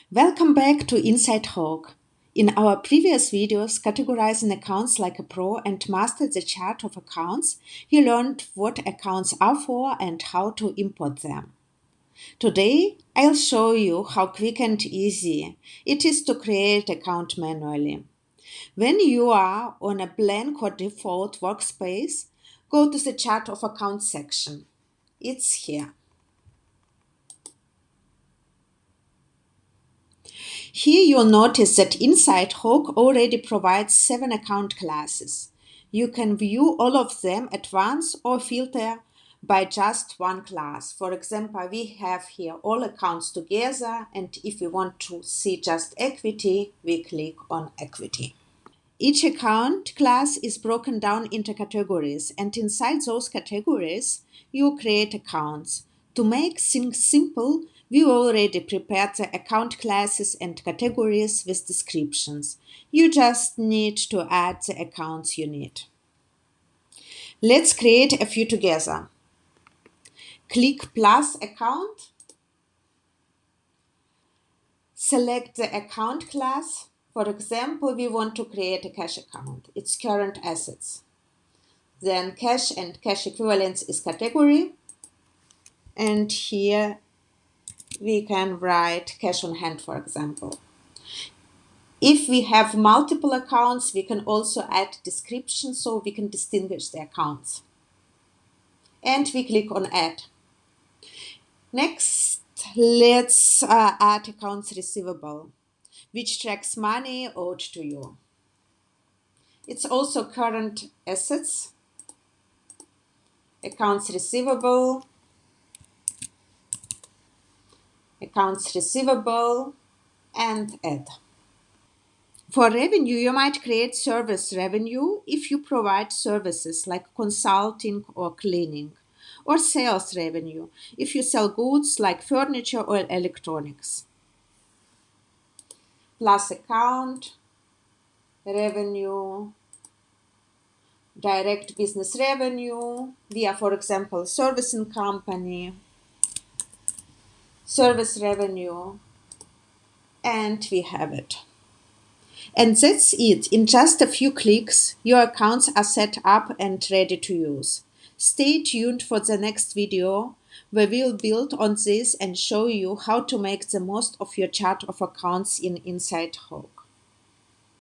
Welcome back to Inside Hawk. In our previous videos, categorizing accounts like a pro and mastered the chart of accounts, you learned what accounts are for and how to import them. Today, I'll show you how quick and easy it is to create account manually. When you are on a blank or default workspace, go to the chart of accounts section. It's here. Here you'll notice that Inside Hawk already provides 7 account classes. You can view all of them at once or filter by just one class. For example, we have here all accounts together, and if we want to see just equity, we click on equity. Each account class is broken down into categories, and inside those categories, you create accounts. To make things simple, we already prepared the account classes and categories with descriptions. You just need to add the accounts you need. Let's create a few together. Click plus account. Select the account class. For example, we want to create a cash account. It's current assets. Then cash and cash equivalents is category. And here we can write cash on hand, for example. If we have multiple accounts, we can also add descriptions so we can distinguish the accounts. And we click on add. Next, let's add accounts receivable, which tracks money owed to you. It's also current assets, accounts receivable, and add. For revenue, you might create service revenue if you provide services like consulting or cleaning, or sales revenue if you sell goods like furniture or electronics. Plus account, revenue, direct business revenue via, for example, servicing company, service revenue, and we have it. And that's it. In just a few clicks, your accounts are set up and ready to use. Stay tuned for the next video where we'll build on this and show you how to make the most of your chart of accounts in Inside Hawk.